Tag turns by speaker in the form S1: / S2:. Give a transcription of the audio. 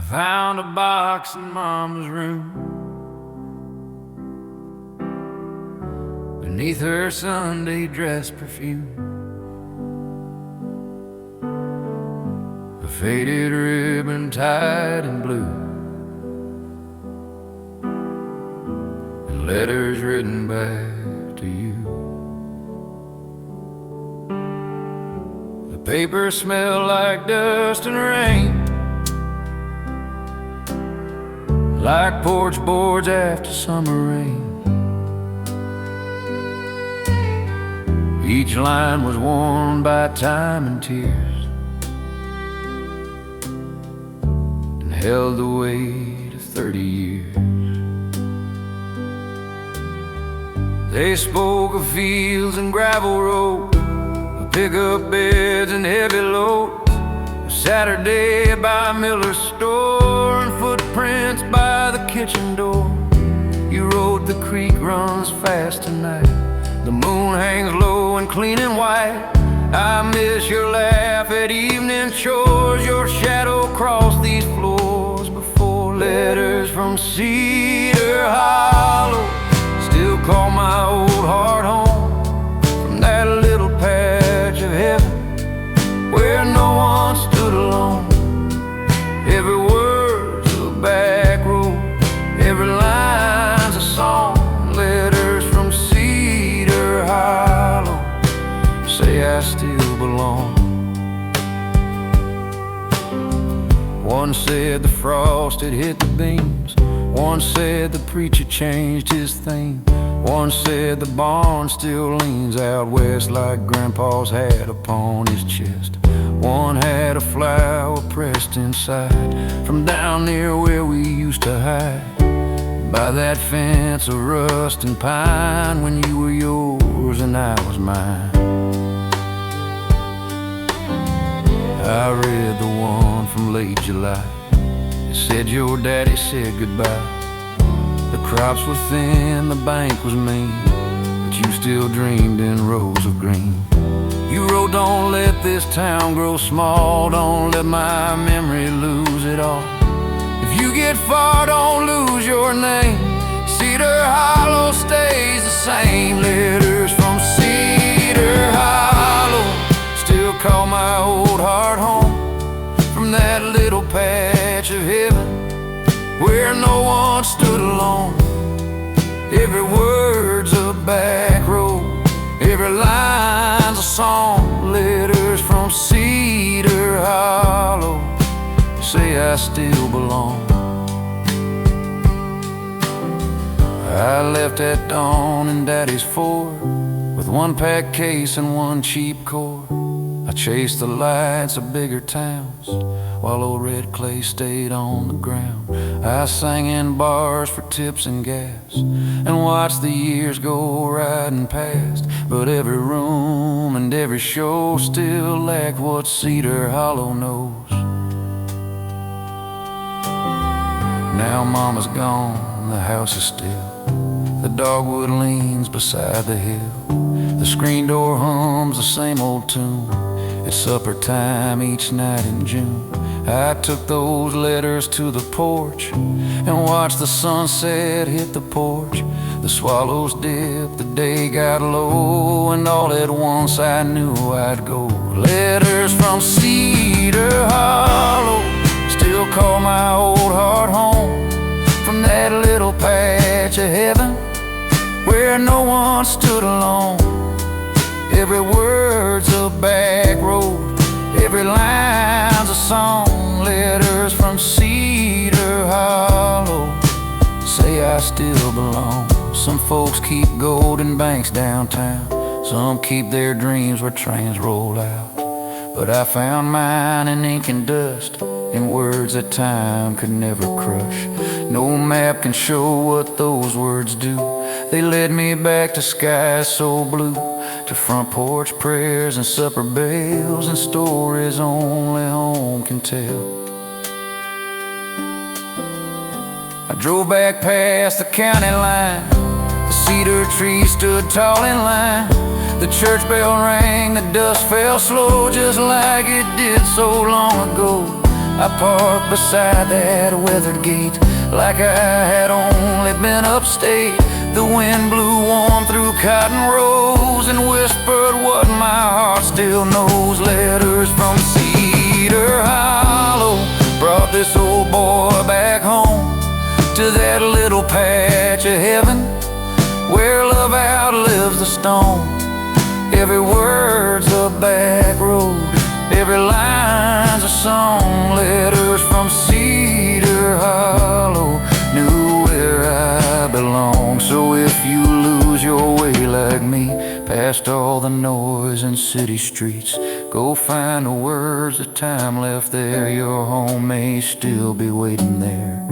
S1: Found a box in Mama's room beneath her Sunday dress perfume. A faded ribbon tied in blue, and letters written back to you. The paper smelled like dust and rain, like porch boards after summer rain. Each line was worn by time and tears, and held the weight of 30 years. They spoke of fields and gravel roads, of pickup beds and heavy loads, a Saturday by Miller's store, and footprints by the kitchen door. You wrote the creek runs fast tonight, the moon hangs low and clean and white. I miss your laugh at evening chores, your shadow crossed these floors before. Letters from Cedar Hollow still call my old heart home, from that little patch of heaven where no one stood alone. Every word's a back road, every line's a song. Letters from Cedar Hollow say I still belong. One said the frost had hit the beams, one said the preacher changed his theme, one said the barn still leans out west like Grandpa's hat upon his chest. One had a flower pressed inside from down near where we used to hide, by that fence of rust and pine, when you were yours and I was mine. I read the one from late July. It said your daddy said goodbye. The crops were thin, the bank was mean, but you still dreamed in rows of green. You wrote, don't let this town grow small, don't let my memory lose it all. If you get far, don't lose your name, Cedar Hollow stays the same. Letters from Cedar Hollow still call my old heart home, from that little patch of heaven where no one stood alone. Every word's a back road, every line's a song. Letters from Cedar Hollow say I still belong. I left at dawn in Daddy's Ford with one packed case and one cheap cord. I chased the lights of bigger towns while old red clay stayed on the ground. I sang in bars for tips and gas and watched the years go riding past, but every room and every show still lacked what Cedar Hollow knows. Now Mama's gone, the house is still, the dogwood leans beside the hill, the screen door hums the same old tune. It's supper time each night in June. I took those letters to the porch and watched the sunset hit the porch. The swallows dipped, the day got low, and all at once I knew I'd go. Letters from Cedar Hollow still call my old heart home, from that little patch of heaven where no one stood alone. Every word's a back road, every line's a song. Letters from Cedar Hollow say I still belong. Some folks keep golden banks downtown, some keep their dreams where trains roll out, but I found mine in ink and dust, in words that time could never crush. No map can show what those words do. They led me back to skies so blue, to front porch prayers and supper bells and stories only home can tell. I drove back past the county line, the cedar tree stood tall in line, the church bell rang, the dust fell slow just like it did so long ago. I parked beside that weathered gate like I had only been upstate. The wind blew warm through cotton rows and whispered what my heart still knows. Letters from Cedar Hollow brought this old boy back home to that little patch of heaven where love outlives the stone. Every word's a back road, every line's a song. Letters from Cedar Hollow knew where I belong. So if you lose your way like me, past all the noise and city streets, go find the words that time left there. Your home may still be waiting there.